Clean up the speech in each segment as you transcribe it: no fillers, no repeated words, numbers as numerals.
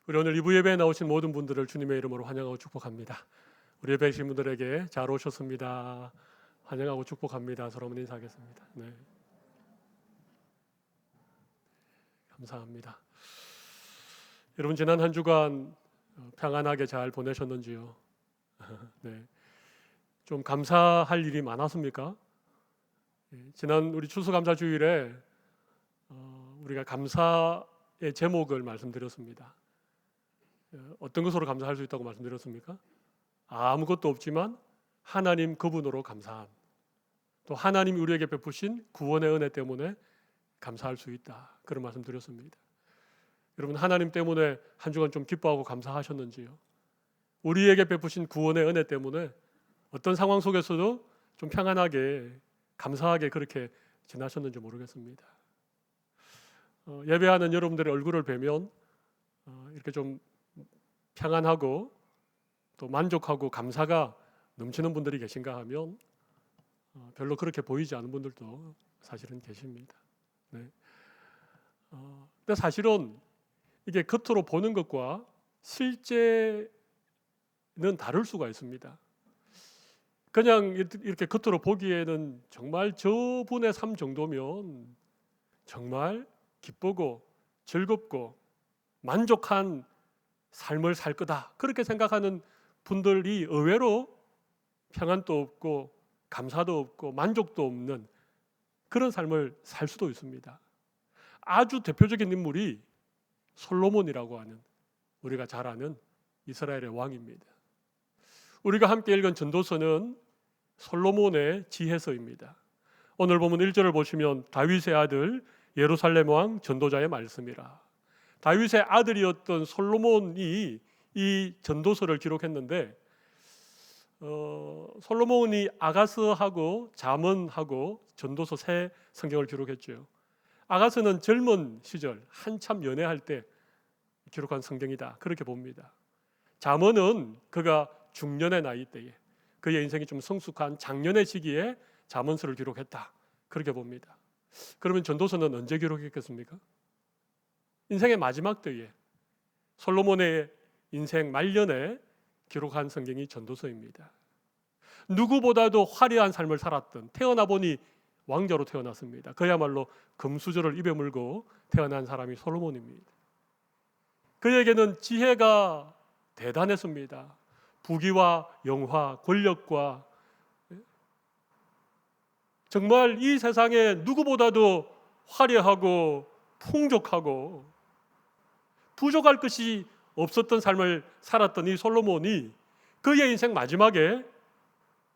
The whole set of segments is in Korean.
우리 오늘 2부 예배에 나오신 모든 분들을 주님의 이름으로 환영하고 축복합니다. 우리 예배에 계신 분들에게 잘 오셨습니다. 환영하고 축복합니다. 서로 한번 인사하겠습니다. 네. 감사합니다. 여러분 지난 한 주간 평안하게 잘 보내셨는지요? 네. 좀 감사할 일이 많았습니까? 지난 우리 추수감사주일에 우리가 감사의 제목을 말씀드렸습니다. 어떤 것으로 감사할 수 있다고 말씀드렸습니까? 아무것도 없지만 하나님 그분으로 감사함. 또 하나님이 우리에게 베푸신 구원의 은혜 때문에 감사할 수 있다. 그런 말씀 드렸습니다. 여러분 하나님 때문에 한 주간 좀 기뻐하고 감사하셨는지요? 우리에게 베푸신 구원의 은혜 때문에 어떤 상황 속에서도 좀 평안하게 감사하게 그렇게 지나셨는지 모르겠습니다. 예배하는 여러분들의 얼굴을 뵈면 이렇게 좀 평안하고 또 만족하고 감사가 넘치는 분들이 계신가 하면 별로 그렇게 보이지 않은 분들도 사실은 계십니다. 네. 근데 사실은 이게 겉으로 보는 것과 실제는 다를 수가 있습니다. 그냥 이렇게 겉으로 보기에는 정말 저분의 삶 정도면 정말 기쁘고 즐겁고 만족한 삶을 살 거다. 그렇게 생각하는 분들이 의외로 평안도 없고 감사도 없고 만족도 없는 그런 삶을 살 수도 있습니다. 아주 대표적인 인물이 솔로몬이라고 하는 우리가 잘 아는 이스라엘의 왕입니다. 우리가 함께 읽은 전도서는 솔로몬의 지혜서입니다. 오늘 보면 1절을 보시면 다윗의 아들 예루살렘 왕 전도자의 말씀이라. 다윗의 아들이었던 솔로몬이 이 전도서를 기록했는데 솔로몬이 아가스하고 잠언하고 전도서 세 성경을 기록했죠. 아가스는 젊은 시절 한참 연애할 때 기록한 성경이다 그렇게 봅니다. 잠언은 그가 중년의 나이 때에 그의 인생이 좀 성숙한 장년의 시기에 잠언서를 기록했다 그렇게 봅니다. 그러면 전도서는 언제 기록했겠습니까? 인생의 마지막 때에 솔로몬의 인생 말년에 기록한 성경이 전도서입니다. 누구보다도 화려한 삶을 살았던 태어나 보니 왕자로 태어났습니다. 그야말로 금수저를 입에 물고 태어난 사람이 솔로몬입니다. 그에게는 지혜가 대단했습니다. 부귀와 영화, 권력과 정말 이 세상에 누구보다도 화려하고 풍족하고 부족할 것이 없었던 삶을 살았던 이 솔로몬이 그의 인생 마지막에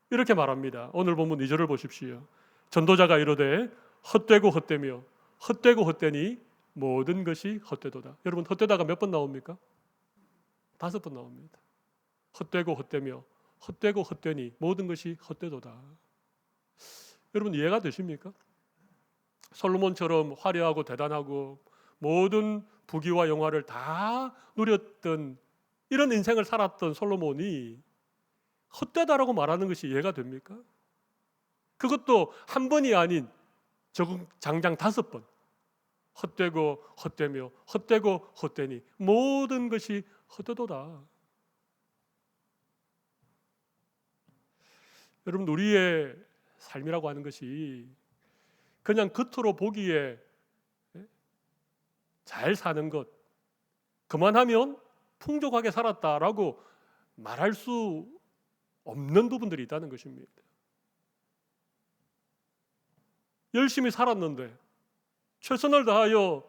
이렇게 말합니다. 오늘 본문 2절을 보십시오. 전도자가 이르되 헛되고 헛되며 헛되고 헛되니 모든 것이 헛되도다. 여러분 헛되다가 몇 번 나옵니까? 5번 나옵니다. 헛되고 헛되며 헛되고 헛되니 모든 것이 헛되도다. 여러분 이해가 되십니까? 솔로몬처럼 화려하고 대단하고 모든 부귀와 영화를 다 누렸던 이런 인생을 살았던 솔로몬이 헛되다라고 말하는 것이 이해가 됩니까? 그것도 한 번이 아닌 장장 5번 헛되고 헛되며 헛되고 헛되니 모든 것이 헛되도다. 여러분 우리의 삶이라고 하는 것이 그냥 겉으로 보기에 잘 사는 것 그만하면 풍족하게 살았다라고 말할 수 없는 부분들이 있다는 것입니다. 열심히 살았는데 최선을 다하여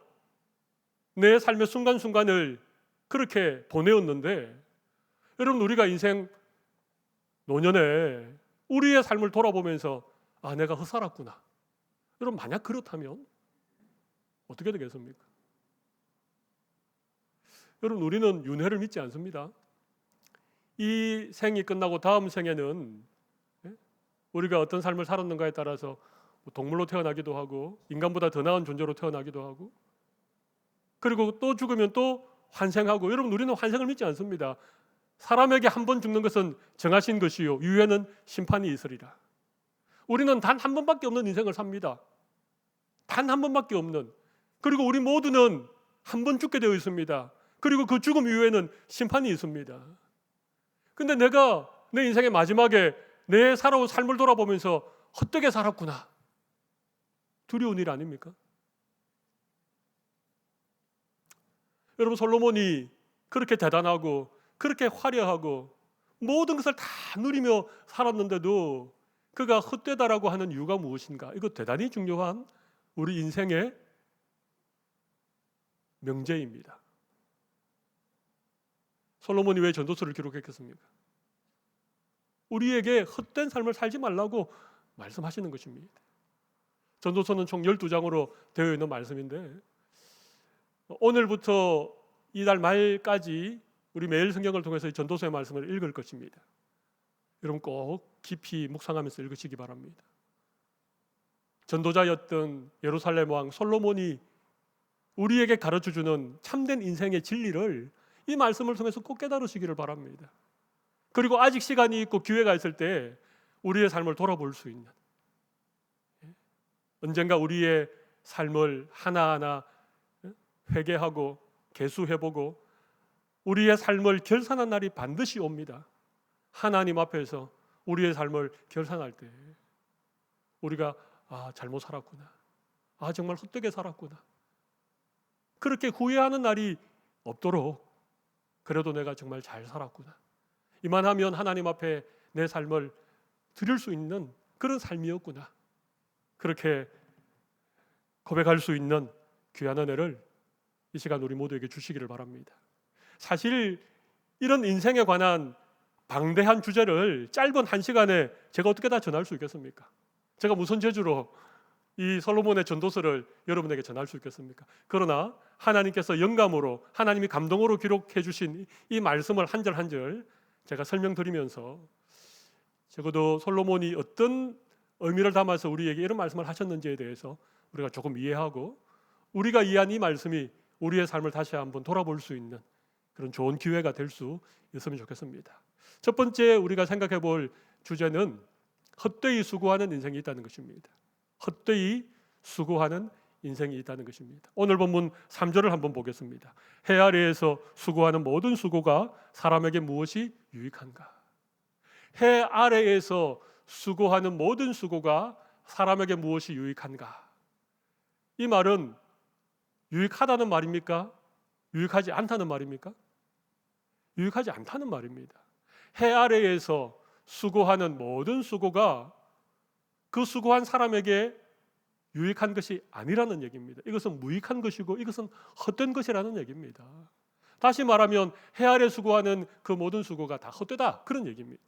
내 삶의 순간순간을 그렇게 보내었는데 여러분 우리가 인생 노년에 우리의 삶을 돌아보면서 아 내가 헛살았구나. 여러분 만약 그렇다면 어떻게 되겠습니까? 여러분 우리는 윤회를 믿지 않습니다. 이 생이 끝나고 다음 생에는 우리가 어떤 삶을 살았는가에 따라서 동물로 태어나기도 하고 인간보다 더 나은 존재로 태어나기도 하고 그리고 또 죽으면 또 환생하고 여러분 우리는 환생을 믿지 않습니다. 사람에게 한 번 죽는 것은 정하신 것이요 이후에는 심판이 있으리라. 우리는 단 한 번밖에 없는 인생을 삽니다. 단 한 번밖에 없는. 그리고 우리 모두는 한 번 죽게 되어 있습니다. 그리고 그 죽음 이후에는 심판이 있습니다. 근데 내가 내 인생의 마지막에 내 살아온 삶을 돌아보면서 헛되게 살았구나. 두려운 일 아닙니까? 여러분, 솔로몬이 그렇게 대단하고 그렇게 화려하고 모든 것을 다 누리며 살았는데도 그가 헛되다라고 하는 이유가 무엇인가? 이거 대단히 중요한 우리 인생의 명제입니다. 솔로몬이 왜 전도서를 기록했겠습니까? 우리에게 헛된 삶을 살지 말라고 말씀하시는 것입니다. 전도서는 총 12장으로 되어 있는 말씀인데 오늘부터 이달 말까지 우리 매일 성경을 통해서 이 전도서의 말씀을 읽을 것입니다. 여러분 꼭 깊이 묵상하면서 읽으시기 바랍니다. 전도자였던 예루살렘 왕 솔로몬이 우리에게 가르쳐주는 참된 인생의 진리를 이 말씀을 통해서 꼭 깨달으시기를 바랍니다. 그리고 아직 시간이 있고 기회가 있을 때 우리의 삶을 돌아볼 수 있는, 언젠가 우리의 삶을 하나하나 회개하고 개수해보고 우리의 삶을 결산한 날이 반드시 옵니다. 하나님 앞에서 우리의 삶을 결산할 때 우리가 잘못 살았구나, 정말 헛되게 살았구나, 그렇게 후회하는 날이 없도록 그래도 내가 정말 잘 살았구나, 이만하면 하나님 앞에 내 삶을 드릴 수 있는 그런 삶이었구나, 그렇게 고백할 수 있는 귀한 은혜를 이 시간 우리 모두에게 주시기를 바랍니다. 사실 이런 인생에 관한 방대한 주제를 짧은 한 시간에 제가 어떻게 다 전할 수 있겠습니까? 제가 무슨 재주로 이 솔로몬의 전도서를 여러분에게 전할 수 있겠습니까? 그러나 하나님께서 영감으로, 하나님이 감동으로 기록해 주신 이 말씀을 한 절 한 절 제가 설명드리면서 적어도 솔로몬이 어떤 의미를 담아서 우리에게 이런 말씀을 하셨는지에 대해서 우리가 조금 이해하고 우리가 이해한 이 말씀이 우리의 삶을 다시 한번 돌아볼 수 있는 그런 좋은 기회가 될 수 있으면 좋겠습니다. 첫 번째 우리가 생각해 볼 주제는 헛되이 수고하는 인생이 있다는 것입니다. 헛되이 수고하는 인생이 있다는 것입니다. 오늘 본문 3절을 한번 보겠습니다. 해 아래에서 수고하는 모든 수고가 사람에게 무엇이 유익한가? 해 아래에서 수고하는 모든 수고가 사람에게 무엇이 유익한가? 이 말은 유익하다는 말입니까? 유익하지 않다는 말입니까? 유익하지 않다는 말입니다. 해 아래에서 수고하는 모든 수고가 그 수고한 사람에게 유익한 것이 아니라는 얘기입니다. 이것은 무익한 것이고 이것은 헛된 것이라는 얘기입니다. 다시 말하면 해 아래 수고하는 그 모든 수고가 다 헛되다, 그런 얘기입니다.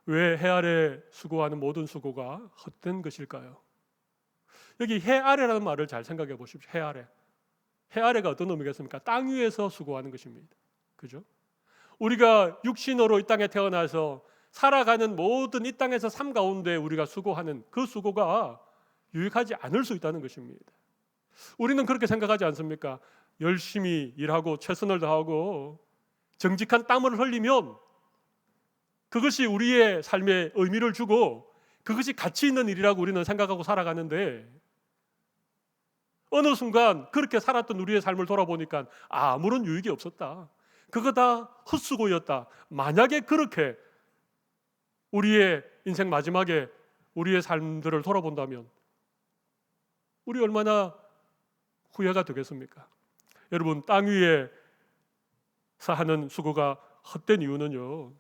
왜 해 아래 수고하는 모든 수고가 헛된 것일까요? 여기 해 아래라는 말을 잘 생각해 보십시오. 해 아래. 해 아래가 어떤 의미겠습니까? 땅 위에서 수고하는 것입니다. 그죠? 우리가 육신으로 이 땅에 태어나서 살아가는 모든 이 땅에서 삶 가운데 우리가 수고하는 그 수고가 유익하지 않을 수 있다는 것입니다. 우리는 그렇게 생각하지 않습니까? 열심히 일하고 최선을 다하고 정직한 땀을 흘리면 그것이 우리의 삶에 의미를 주고 그것이 가치 있는 일이라고 우리는 생각하고 살아가는데 어느 순간 그렇게 살았던 우리의 삶을 돌아보니까 아무런 유익이 없었다. 그거 다 헛수고였다. 만약에 그렇게 우리의 인생 마지막에 우리의 삶들을 돌아본다면 우리 얼마나 후회가 되겠습니까? 여러분, 땅 위에서 하는 수고가 헛된 이유는요,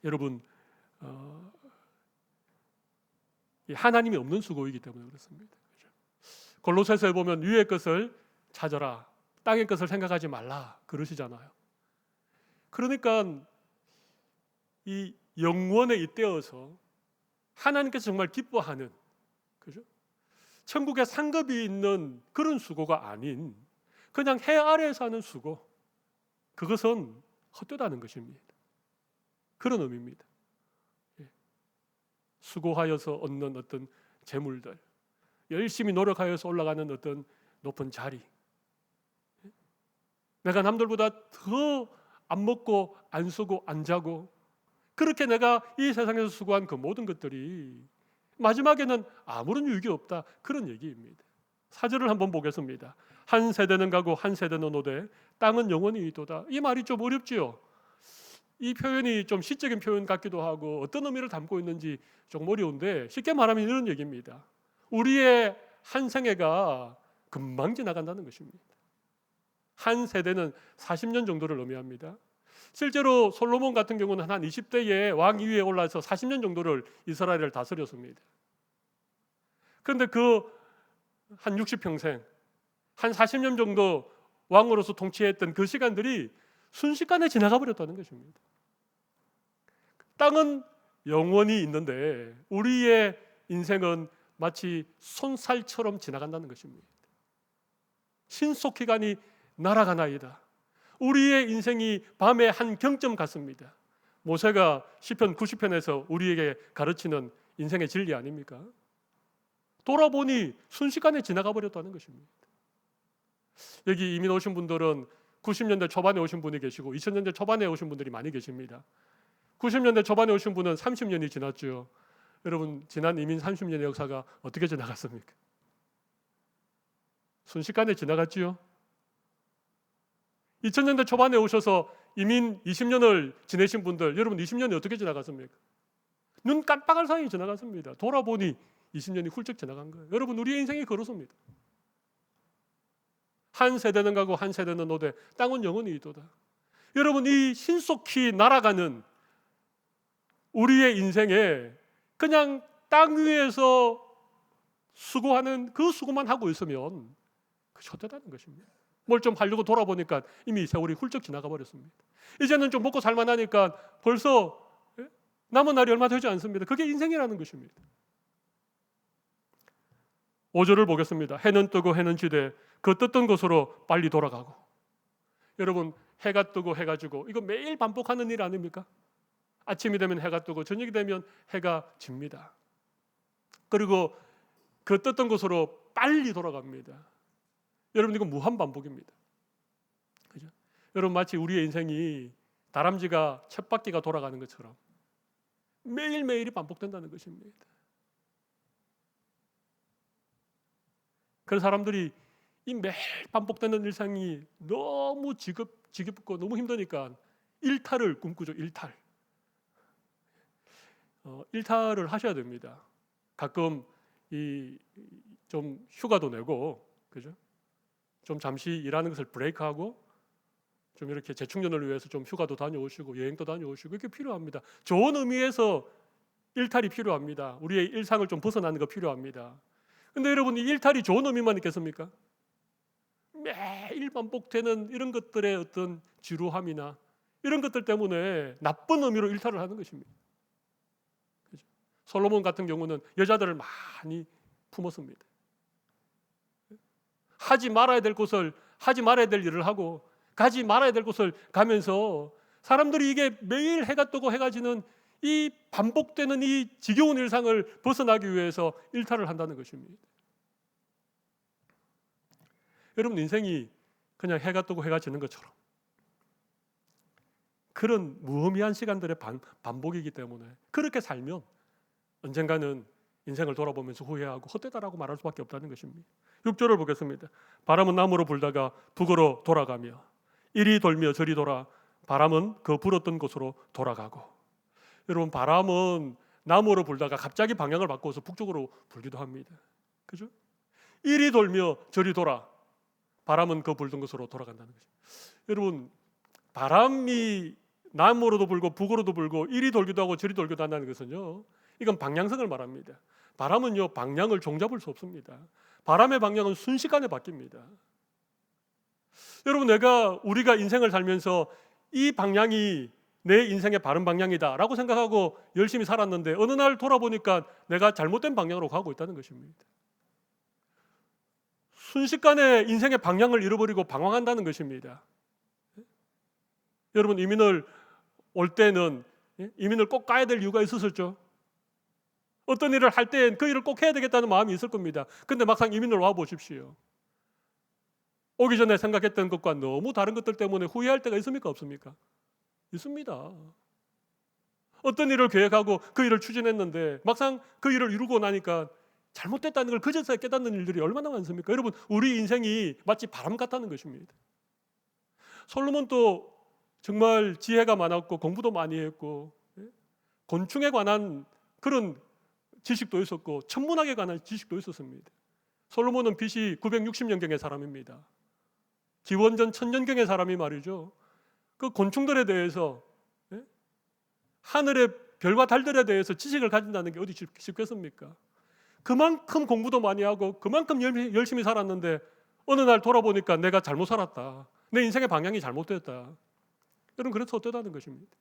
여러분 하나님이 없는 수고이기 때문에 그렇습니다. 골로새서에 보면 위의 것을 찾아라, 땅의 것을 생각하지 말라 그러시잖아요. 그러니까 이 영원에 잇대어서 하나님께서 정말 기뻐하는, 그죠? 천국에 상급이 있는 그런 수고가 아닌 그냥 해 아래에서 하는 수고, 그것은 헛되다는 것입니다. 그런 의미입니다. 수고하여서 얻는 어떤 재물들, 열심히 노력하여서 올라가는 어떤 높은 자리, 내가 남들보다 더 안 먹고 안 쓰고 안 자고 그렇게 내가 이 세상에서 수고한 그 모든 것들이 마지막에는 아무런 유익이 없다, 그런 얘기입니다. 4절을 한번 보겠습니다. 한 세대는 가고 한 세대는 오되 땅은 영원히 있도다. 이 말이 좀 어렵지요. 이 표현이 좀 시적인 표현 같기도 하고 어떤 의미를 담고 있는지 조금 어려운데, 쉽게 말하면 이런 얘기입니다. 우리의 한 생애가 금방 지나간다는 것입니다. 한 세대는 40년 정도를 의미합니다. 실제로 솔로몬 같은 경우는 한 20대에 왕 위에 올라서 40년 정도를 이스라엘을 다스렸습니다. 그런데 그 한 60평생, 한 40년 정도 왕으로서 통치했던 그 시간들이 순식간에 지나가 버렸다는 것입니다. 땅은 영원히 있는데 우리의 인생은 마치 손살처럼 지나간다는 것입니다. 신속기간이 날아가나이다. 우리의 인생이 밤의 한 경점 같습니다. 모세가 시편 90편에서 우리에게 가르치는 인생의 진리 아닙니까? 돌아보니 순식간에 지나가 버렸다는 것입니다. 여기 이민 오신 분들은 90년대 초반에 오신 분이 계시고 2000년대 초반에 오신 분들이 많이 계십니다. 90년대 초반에 오신 분은 30년이 지났죠. 여러분, 지난 이민 30년의 역사가 어떻게 지나갔습니까? 순식간에 지나갔지요. 2000년대 초반에 오셔서 이민 20년을 지내신 분들, 여러분 20년이 어떻게 지나갔습니까? 눈 깜빡할 사이에 지나갔습니다. 돌아보니 20년이 훌쩍 지나간 거예요. 여러분, 우리의 인생이 그렇습니다. 한 세대는 가고 한 세대는 오되 땅은 영원히 있도다. 여러분, 이 신속히 날아가는 우리의 인생에 그냥 땅 위에서 수고하는 그 수고만 하고 있으면 그 헛되다는 것입니다. 뭘 좀 하려고 돌아보니까 이미 세월이 훌쩍 지나가 버렸습니다. 이제는 좀 먹고 살만하니까 벌써 남은 날이 얼마 되지 않습니다. 그게 인생이라는 것입니다. 5절을 보겠습니다. 해는 뜨고 해는 지되 그 떴던 곳으로 빨리 돌아가고. 여러분, 해가 뜨고 해가 지고 이거 매일 반복하는 일 아닙니까? 아침이 되면 해가 뜨고 저녁이 되면 해가 집니다. 그리고 그 떴던 곳으로 빨리 돌아갑니다. 여러분, 이건 무한 반복입니다. 그죠? 여러분, 마치 우리의 인생이 다람쥐가 쳇바퀴가 돌아가는 것처럼 매일매일이 반복된다는 것입니다. 그래서 사람들이 이 매일 반복되는 일상이 너무 지겹고 너무 힘드니까 일탈을 꿈꾸죠. 일탈을 하셔야 됩니다. 가끔 좀 휴가도 내고, 그죠? 좀 잠시 일하는 것을 브레이크하고 좀 이렇게 재충전을 위해서 좀 휴가도 다녀오시고 여행도 다녀오시고 이게 필요합니다. 좋은 의미에서 일탈이 필요합니다. 우리의 일상을 좀 벗어나는 거 필요합니다. 근데 여러분, 이 일탈이 좋은 의미만 있겠습니까? 매일 반복되는 이런 것들의 어떤 지루함이나 이런 것들 때문에 나쁜 의미로 일탈을 하는 것입니다. 그죠? 솔로몬 같은 경우는 여자들을 많이 품었습니다. 하지 말아야 될 곳을 하지 말아야 될 일을 하고 가지 말아야 될 곳을 가면서 사람들이 이게 매일 해가 뜨고 해가 지는 이 반복되는 이 지겨운 일상을 벗어나기 위해서 일탈을 한다는 것입니다. 여러분, 인생이 그냥 해가 뜨고 해가 지는 것처럼 그런 무의미한 시간들의 반복이기 때문에 그렇게 살면 언젠가는 인생을 돌아보면서 후회하고 헛되다라고 말할 수밖에 없다는 것입니다. 6절을 보겠습니다. 바람은 남으로 불다가 북으로 돌아가며 이리 돌며 저리 돌아 바람은 그 불었던 곳으로 돌아가고. 여러분, 바람은 남으로 불다가 갑자기 방향을 바꿔서 북쪽으로 불기도 합니다. 그죠? 이리 돌며 저리 돌아 바람은 그 불던 곳으로 돌아간다는 거죠. 여러분, 바람이 남으로도 불고 북으로도 불고 이리 돌기도 하고 저리 돌기도 한다는 것은요, 이건 방향성을 말합니다. 바람은요, 방향을 종잡을 수 없습니다. 바람의 방향은 순식간에 바뀝니다. 여러분, 우리가 인생을 살면서 이 방향이 내 인생의 바른 방향이다 라고 생각하고 열심히 살았는데 어느 날 돌아보니까 내가 잘못된 방향으로 가고 있다는 것입니다. 순식간에 인생의 방향을 잃어버리고 방황한다는 것입니다. 여러분, 이민을 올 때는 이민을 꼭 가야 될 이유가 있었었죠. 어떤 일을 할 때 그 일을 꼭 해야 되겠다는 마음이 있을 겁니다. 근데 막상 이민을 와 보십시오. 오기 전에 생각했던 것과 너무 다른 것들 때문에 후회할 때가 있습니까? 없습니까? 있습니다. 어떤 일을 계획하고 그 일을 추진했는데 막상 그 일을 이루고 나니까 잘못됐다는 걸 그제서야 깨닫는 일들이 얼마나 많습니까? 여러분, 우리 인생이 마치 바람 같다는 것입니다. 솔로몬도 정말 지혜가 많았고 공부도 많이 했고 곤충에 관한 그런 지식도 있었고 천문학에 관한 지식도 있었습니다. 솔로몬은 BC 960년경의 사람입니다. 기원전 1000년경의 사람이 말이죠. 그 곤충들에 대해서, 하늘의 별과 달들에 대해서 지식을 가진다는 게 어디 쉽겠습니까? 그만큼 공부도 많이 하고 그만큼 열심히 살았는데 어느 날 돌아보니까 내가 잘못 살았다. 내 인생의 방향이 잘못됐다. 여러분, 그래서 어떠다는 것입니다.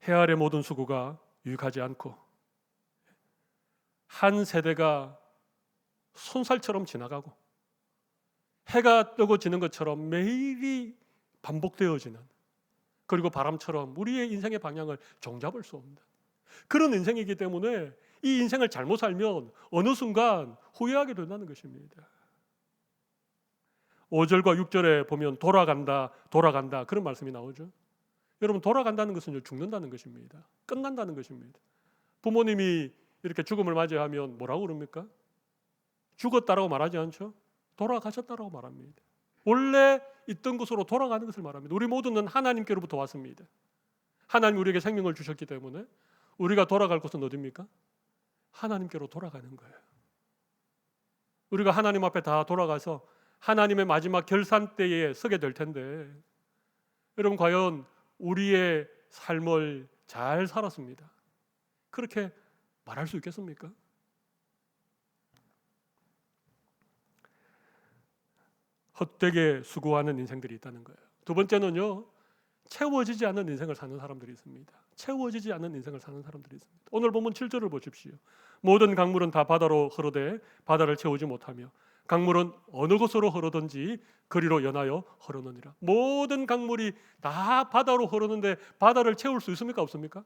해 아래 모든 수고가 유익하지 않고 한 세대가 손살처럼 지나가고 해가 뜨고 지는 것처럼 매일이 반복되어지는, 그리고 바람처럼 우리의 인생의 방향을 종잡을 수 없는 그런 인생이기 때문에 이 인생을 잘못 살면 어느 순간 후회하게 된다는 것입니다. 5절과 6절에 보면 돌아간다 돌아간다 그런 말씀이 나오죠. 여러분, 돌아간다는 것은 죽는다는 것입니다. 끝난다는 것입니다. 부모님이 이렇게 죽음을 맞이하면 뭐라고 그럽니까? 죽었다라고 말하지 않죠? 돌아가셨다라고 말합니다. 원래 있던 곳으로 돌아가는 것을 말합니다. 우리 모두는 하나님께로부터 왔습니다. 하나님 우리에게 생명을 주셨기 때문에 우리가 돌아갈 곳은 어디입니까? 하나님께로 돌아가는 거예요. 우리가 하나님 앞에 다 돌아가서 하나님의 마지막 결산대에 서게 될 텐데, 여러분, 과연 우리의 삶을 잘 살았습니다. 그렇게 말할 수 있겠습니까? 헛되게 수고하는 인생들이 있다는 거예요. 두 번째는요, 채워지지 않는 인생을 사는 사람들이 있습니다. 채워지지 않는 인생을 사는 사람들이 있습니다. 오늘 보면 7절을 보십시오. 모든 강물은 다 바다로 흐르되 바다를 채우지 못하며 강물은 어느 곳으로 흐르든지 그리로 연하여 흐르느니라. 모든 강물이 다 바다로 흐르는데 바다를 채울 수 있습니까? 없습니까?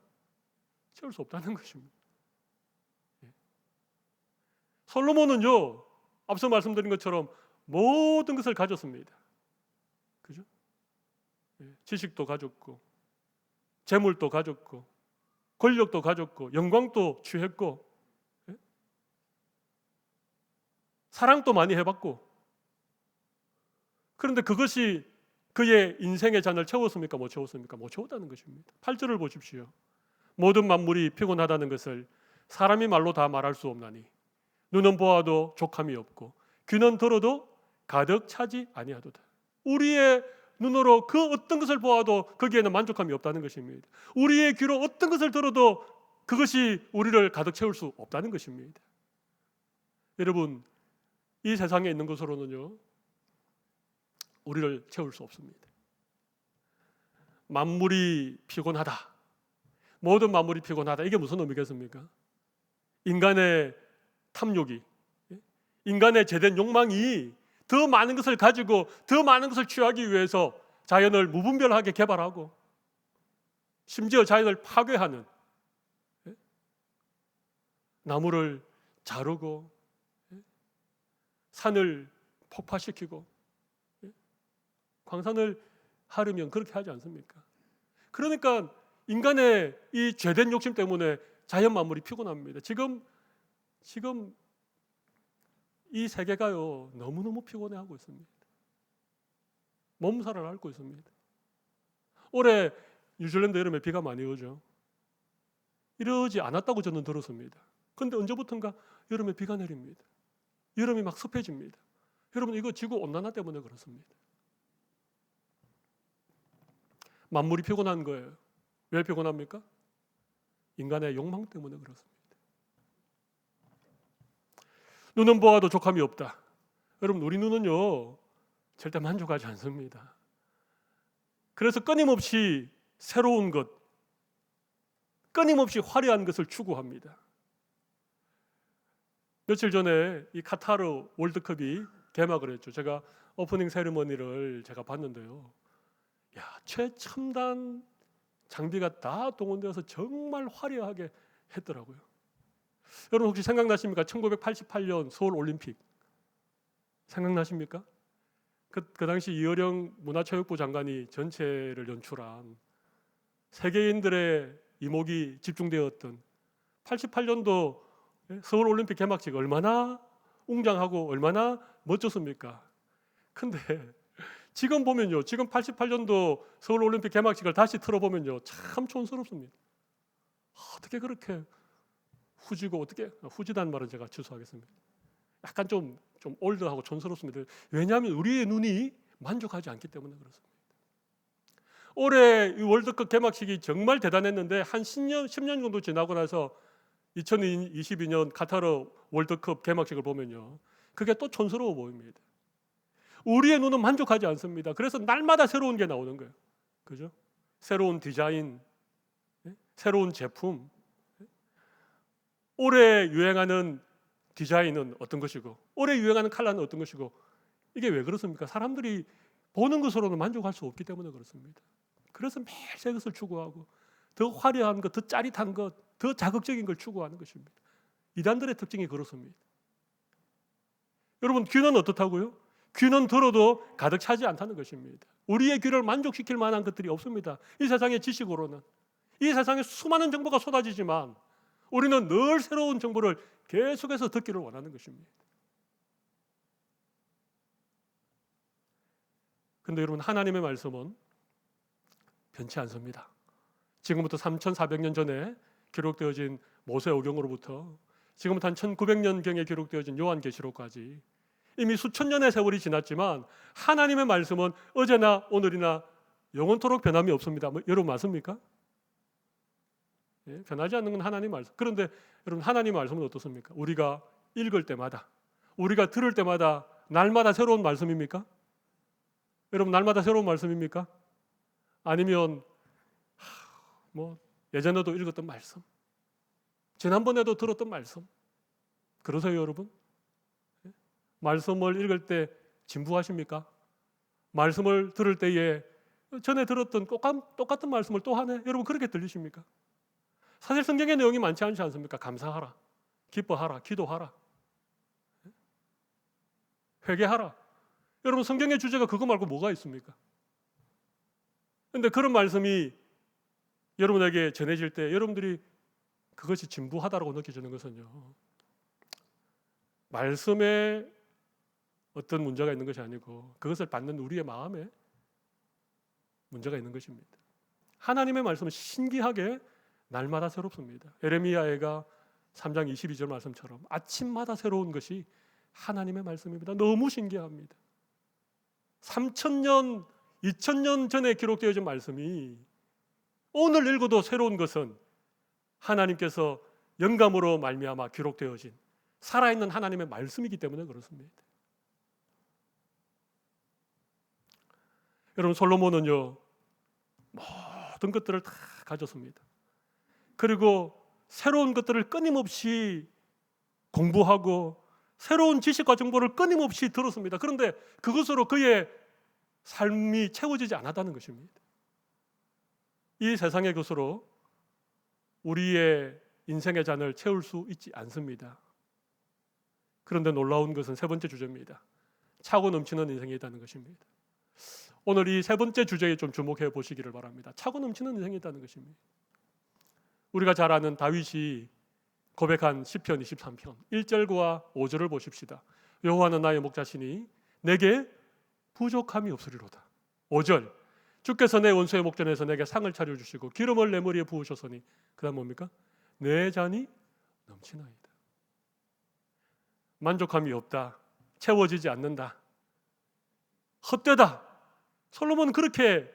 채울 수 없다는 것입니다. 솔로몬은요, 앞서 말씀드린 것처럼 모든 것을 가졌습니다. 그죠? 지식도 가졌고 재물도 가졌고 권력도 가졌고 영광도 취했고 사랑도 많이 해봤고, 그런데 그것이 그의 인생의 잔을 채웠습니까? 못 채웠습니까? 못 채웠다는 것입니다. 8절을 보십시오. 모든 만물이 피곤하다는 것을 사람이 말로 다 말할 수 없나니 눈은 보아도 족함이 없고 귀는 들어도 가득 차지 아니하도다. 우리의 눈으로 그 어떤 것을 보아도 거기에는 만족함이 없다는 것입니다. 우리의 귀로 어떤 것을 들어도 그것이 우리를 가득 채울 수 없다는 것입니다. 여러분, 이 세상에 있는 것으로는요, 우리를 채울 수 없습니다. 만물이 피곤하다, 모든 만물이 피곤하다, 이게 무슨 의미겠습니까? 인간의 탐욕이, 인간의 죄된 욕망이 더 많은 것을 가지고 더 많은 것을 취하기 위해서 자연을 무분별하게 개발하고 심지어 자연을 파괴하는, 나무를 자르고 산을 폭파시키고 광산을 하르면 그렇게 하지 않습니까? 그러니까 인간의 이 죄된 욕심 때문에 자연 만물이 피곤합니다. 지금 이 세계가요, 너무너무 피곤해하고 있습니다. 몸살을 앓고 있습니다. 올해 뉴질랜드 여름에 비가 많이 오죠. 이러지 않았다고 저는 들었습니다. 그런데 언제부턴가 여름에 비가 내립니다. 여름이 막 습해집니다. 여러분, 이거 지구 온난화 때문에 그렇습니다. 만물이 피곤한 거예요. 왜 피곤합니까? 인간의 욕망 때문에 그렇습니다. 눈은 보아도 족함이 없다. 여러분, 우리 눈은요, 절대 만족하지 않습니다. 그래서 끊임없이 새로운 것, 끊임없이 화려한 것을 추구합니다. 며칠 전에 이 카타르 월드컵이 개막을 했죠. 제가 오프닝 세리머니를 제가 봤는데요. 최첨단 장비가 다 동원되어서 정말 화려하게 했더라고요. 여러분, 혹시 생각나십니까? 1988년 서울 올림픽 생각나십니까? 그 당시 이어령 문화체육부 장관이 전체를 연출한 세계인들의 이목이 집중되었던 88년도 서울올림픽 개막식 얼마나 웅장하고 얼마나 멋졌습니까? 근데 지금 보면요, 지금 88년도 서울올림픽 개막식을 다시 틀어보면요, 참 촌스럽습니다. 어떻게 그렇게 후지고, 어떻게 후지단 말은 제가 취소하겠습니다. 약간 좀 올드하고 촌스럽습니다. 왜냐하면 우리의 눈이 만족하지 않기 때문에 그렇습니다. 올해 이 월드컵 개막식이 정말 대단했는데 한 10년 정도 지나고 나서 2022년 카타르 월드컵 개막식을 보면요, 그게 또 촌스러워 보입니다. 우리의 눈은 만족하지 않습니다. 그래서 날마다 새로운 게 나오는 거예요. 그죠? 새로운 디자인, 새로운 제품. 올해 유행하는 디자인은 어떤 것이고, 올해 유행하는 컬러는 어떤 것이고, 이게 왜 그렇습니까? 사람들이 보는 것으로는 만족할 수 없기 때문에 그렇습니다. 그래서 매일 새 것을 추구하고, 더 화려한 것, 더 짜릿한 것, 더 자극적인 걸 추구하는 것입니다. 이단들의 특징이 그렇습니다. 여러분, 귀는 어떻다고요? 귀는 들어도 가득 차지 않다는 것입니다. 우리의 귀를 만족시킬 만한 것들이 없습니다. 이 세상의 지식으로는. 이 세상에 수많은 정보가 쏟아지지만 우리는 늘 새로운 정보를 계속해서 듣기를 원하는 것입니다. 그런데 여러분, 하나님의 말씀은 변치 않습니다. 지금부터 3,400년 전에 기록되어진 모세오경으로부터 지금부터 한 1900년경에 기록되어진 요한계시록까지 이미 수천 년의 세월이 지났지만 하나님의 말씀은 어제나 오늘이나 영원토록 변함이 없습니다. 여러분 맞습니까? 예, 변하지 않는 건 하나님 말씀. 그런데 여러분, 하나님 말씀은 어떻습니까? 우리가 읽을 때마다, 우리가 들을 때마다 날마다 새로운 말씀입니까? 여러분, 날마다 새로운 말씀입니까? 아니면 예전에도 읽었던 말씀, 지난번에도 들었던 말씀, 그러세요 여러분? 말씀을 읽을 때 진부하십니까? 말씀을 들을 때에 전에 들었던 똑같은 말씀을 또 하네? 여러분, 그렇게 들리십니까? 사실 성경의 내용이 많지 않지 않습니까? 감사하라, 기뻐하라, 기도하라, 회개하라. 여러분, 성경의 주제가 그거 말고 뭐가 있습니까? 그런데 그런 말씀이 여러분에게 전해질 때 여러분들이 그것이 진부하다고 느껴지는 것은요, 말씀에 어떤 문제가 있는 것이 아니고 그것을 받는 우리의 마음에 문제가 있는 것입니다. 하나님의 말씀은 신기하게 날마다 새롭습니다. 에레미야가 3장 22절 말씀처럼 아침마다 새로운 것이 하나님의 말씀입니다. 너무 신기합니다. 3,000년, 2,000년 전에 기록되어진 말씀이 오늘 읽어도 새로운 것은 하나님께서 영감으로 말미암아 기록되어진 살아있는 하나님의 말씀이기 때문에 그렇습니다. 여러분, 솔로몬은요, 모든 것들을 다 가졌습니다. 그리고 새로운 것들을 끊임없이 공부하고 새로운 지식과 정보를 끊임없이 들었습니다. 그런데 그것으로 그의 삶이 채워지지 않았다는 것입니다. 이 세상의 것으로 우리의 인생의 잔을 채울 수 있지 않습니다. 그런데 놀라운 것은 세 번째 주제입니다. 차고 넘치는 인생이 있다는 것입니다. 오늘 이 세 번째 주제에 좀 주목해 보시기를 바랍니다. 차고 넘치는 인생이 있다는 것입니다. 우리가 잘 아는 다윗이 고백한 시편 23편 1절과 5절을 보십시다. 여호와는 나의 목자시니 내게 부족함이 없으리로다. 5절, 주께서 내 원수의 목전에서 내게 상을 차려주시고 기름을 내 머리에 부으셨으니, 그 다음 뭡니까? 내 잔이 넘치나이다. 만족함이 없다, 채워지지 않는다, 헛되다. 솔로몬은 그렇게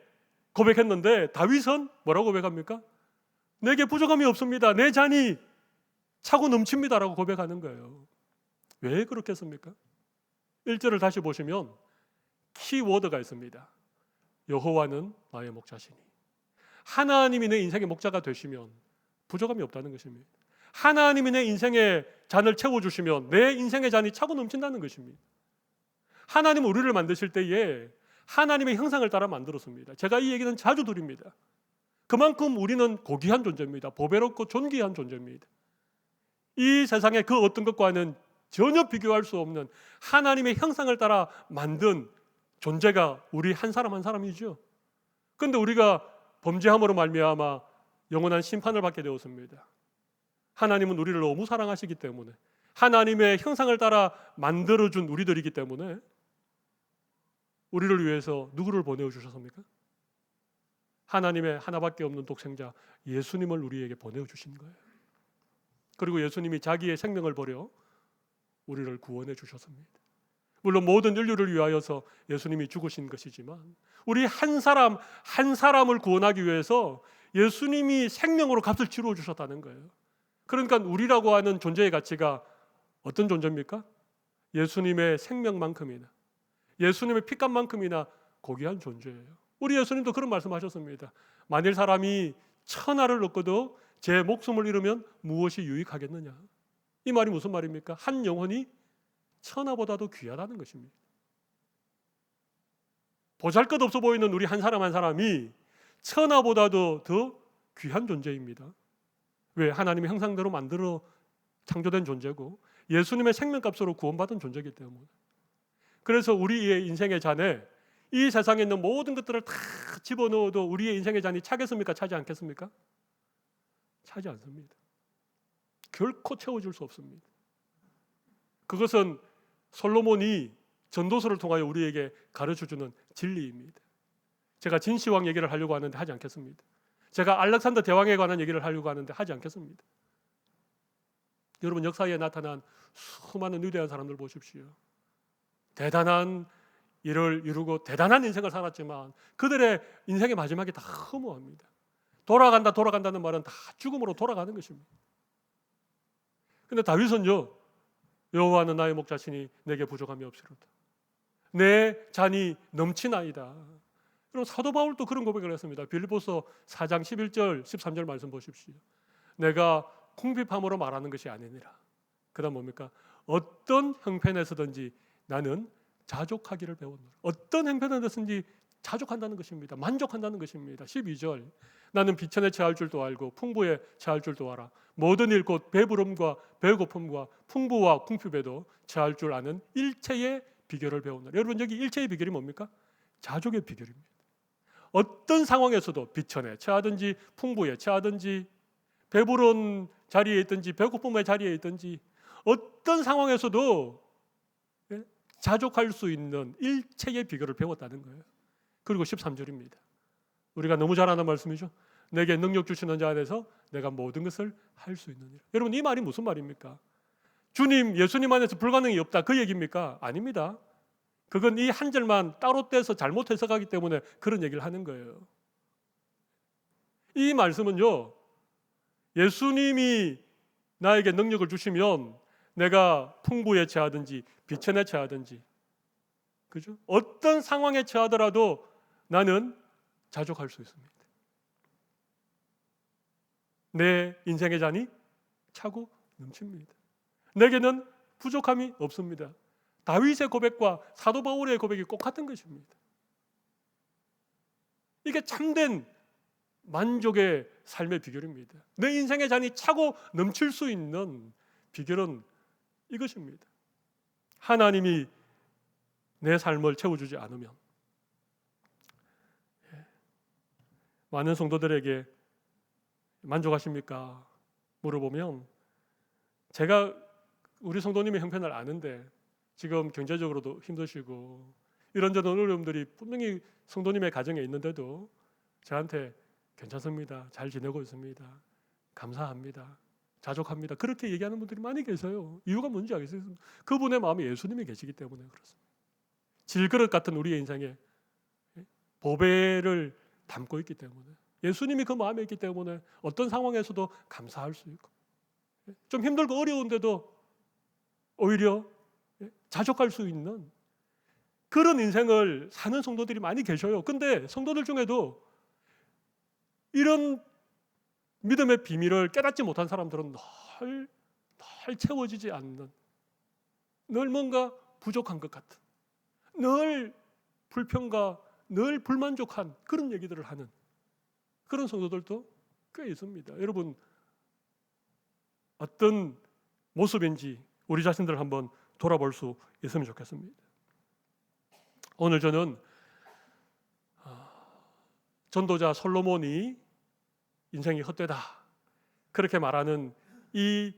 고백했는데 다윗은 뭐라고 고백합니까? 내게 부족함이 없습니다, 내 잔이 차고 넘칩니다라고 고백하는 거예요. 왜 그렇겠습니까? 1절을 다시 보시면 키워드가 있습니다. 여호와는 나의 목자시니. 하나님이 내 인생의 목자가 되시면 부족함이 없다는 것입니다. 하나님이 내 인생의 잔을 채워주시면 내 인생의 잔이 차고 넘친다는 것입니다. 하나님은 우리를 만드실 때에 하나님의 형상을 따라 만들었습니다. 제가 이 얘기는 자주 드립니다. 그만큼 우리는 고귀한 존재입니다. 보배롭고 존귀한 존재입니다. 이 세상의 그 어떤 것과는 전혀 비교할 수 없는 하나님의 형상을 따라 만든 존재가 우리 한 사람 한 사람이죠. 그런데 우리가 범죄함으로 말미암아 영원한 심판을 받게 되었습니다. 하나님은 우리를 너무 사랑하시기 때문에, 하나님의 형상을 따라 만들어준 우리들이기 때문에 우리를 위해서 누구를 보내주셨습니까? 하나님의 하나밖에 없는 독생자 예수님을 우리에게 보내주신 거예요. 그리고 예수님이 자기의 생명을 버려 우리를 구원해 주셨습니다. 물론 모든 인류를 위하여서 예수님이 죽으신 것이지만 우리 한 사람 한 사람을 구원하기 위해서 예수님이 생명으로 값을 치루어 주셨다는 거예요. 그러니까 우리라고 하는 존재의 가치가 어떤 존재입니까? 예수님의 생명만큼이나 예수님의 피값만큼이나 고귀한 존재예요. 우리 예수님도 그런 말씀하셨습니다. 만일 사람이 천하를 얻고도 제 목숨을 잃으면 무엇이 유익하겠느냐? 이 말이 무슨 말입니까? 한 영혼이 천하보다도 귀하다는 것입니다. 보잘것없어 보이는 우리 한 사람 한 사람이 천하보다도 더 귀한 존재입니다. 왜? 하나님의 형상대로 만들어 창조된 존재고 예수님의 생명값으로 구원받은 존재이기 때문에. 그래서 우리의 인생의 잔에 이 세상에 있는 모든 것들을 다 집어넣어도 우리의 인생의 잔이 차겠습니까? 차지 않겠습니까? 차지 않습니다. 결코 채워줄 수 없습니다. 그것은 솔로몬이 전도서를 통하여 우리에게 가르쳐주는 진리입니다. 제가 진시황 얘기를 하려고 하는데 하지 않겠습니다. 제가 알렉산더 대왕에 관한 얘기를 하려고 하는데 하지 않겠습니다. 여러분, 역사에 나타난 수많은 위대한 사람들 보십시오. 대단한 일을 이루고 대단한 인생을 살았지만 그들의 인생의 마지막이 다 허무합니다. 돌아간다는 말은 다 죽음으로 돌아가는 것입니다. 근데 다윗은요, 여호와는 나의 목자시니 내게 부족함이 없으리로다. 내 잔이 넘치나이다. 그럼 사도 바울도 그런 고백을 했습니다. 빌립보서 4장 11절 13절 말씀 보십시오. 내가 궁핍함으로 말하는 것이 아니니라. 그다음 뭡니까? 어떤 형편에서든지 나는 자족하기를 배웠노라. 어떤 형편에서든지 자족한다는 것입니다. 만족한다는 것입니다. 12절 나는 비천에 처할 줄도 알고 풍부에 처할 줄도 알아. 모든 일 곧 배부름과 배고픔과 풍부와 궁핍에도 처할 줄 아는 일체의 비결을 배웠노라. 여러분, 여기 일체의 비결이 뭡니까? 자족의 비결입니다. 어떤 상황에서도 비천에 처하든지 풍부에 처하든지 배부른 자리에 있든지 배고픔의 자리에 있든지 어떤 상황에서도 자족할 수 있는 일체의 비결을 배웠다는 거예요. 그리고 13절입니다. 우리가 너무 잘 아는 말씀이죠. 내게 능력 주시는 자 안에서 내가 모든 것을 할 수 있느니라. 여러분, 이 말이 무슨 말입니까? 주님, 예수님 안에서 불가능이 없다 그 얘기입니까? 아닙니다. 그건 이 한 절만 따로 떼서 잘못 해석하기 때문에 그런 얘기를 하는 거예요. 이 말씀은요, 예수님이 나에게 능력을 주시면 내가 풍부에 처하든지 비천에 처하든지, 그죠? 어떤 상황에 처하더라도 나는 자족할 수 있습니다. 내 인생의 잔이 차고 넘칩니다. 내게는 부족함이 없습니다. 다윗의 고백과 사도 바울의 고백이 꼭 같은 것입니다. 이게 참된 만족의 삶의 비결입니다. 내 인생의 잔이 차고 넘칠 수 있는 비결은 이것입니다. 하나님이 내 삶을 채워주지 않으면, 많은 성도들에게 만족하십니까? 물어보면 제가 우리 성도님의 형편을 아는데 지금 경제적으로도 힘드시고 이런저런 어려움들이 분명히 성도님의 가정에 있는데도 저한테 괜찮습니다. 잘 지내고 있습니다. 감사합니다. 자족합니다. 그렇게 얘기하는 분들이 많이 계세요. 이유가 뭔지 알겠어요? 그분의 마음에 예수님이 계시기 때문에 그렇습니다. 질그릇 같은 우리의 인생에 보배를 담고 있기 때문에, 예수님이 그 마음에 있기 때문에 어떤 상황에서도 감사할 수 있고, 좀 힘들고 어려운데도 오히려 자족할 수 있는 그런 인생을 사는 성도들이 많이 계셔요. 근데 성도들 중에도 이런 믿음의 비밀을 깨닫지 못한 사람들은 늘 채워지지 않는, 늘 뭔가 부족한 것 같은, 늘 불평과 늘 불만족한 그런 얘기들을 하는 그런 성도들도 꽤 있습니다. 여러분, 어떤 모습인지 우리 자신들을 한번 돌아볼 수 있으면 좋겠습니다. 오늘 저는 전도자 솔로몬이 인생이 헛되다 그렇게 말하는 이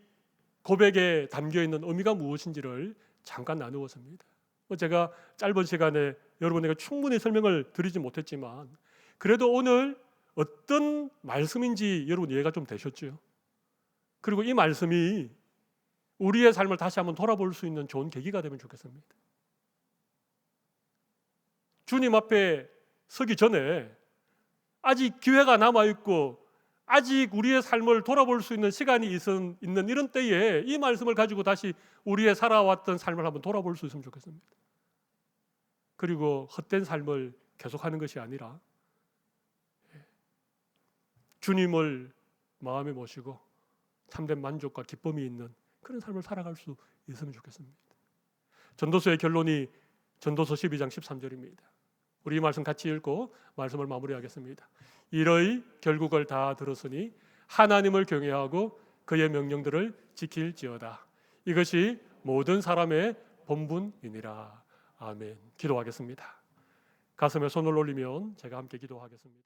고백에 담겨 있는 의미가 무엇인지를 잠깐 나누었습니다. 제가 짧은 시간에 여러분에게 충분히 설명을 드리지 못했지만 그래도 오늘 어떤 말씀인지 여러분 이해가 좀 되셨죠? 그리고 이 말씀이 우리의 삶을 다시 한번 돌아볼 수 있는 좋은 계기가 되면 좋겠습니다. 주님 앞에 서기 전에 아직 기회가 남아있고 아직 우리의 삶을 돌아볼 수 있는 시간이 있는 이런 때에 이 말씀을 가지고 다시 우리의 살아왔던 삶을 한번 돌아볼 수 있으면 좋겠습니다. 그리고 헛된 삶을 계속하는 것이 아니라 주님을 마음에 모시고 참된 만족과 기쁨이 있는 그런 삶을 살아갈 수 있으면 좋겠습니다. 전도서의 결론이 전도서 12장 13절입니다. 우리 이 말씀 같이 읽고 말씀을 마무리하겠습니다. 이러이 결국을 다 들었으니 하나님을 경외하고 그의 명령들을 지킬지어다. 이것이 모든 사람의 본분이니라. 아멘. 기도하겠습니다. 가슴에 손을 올리면 제가 함께 기도하겠습니다.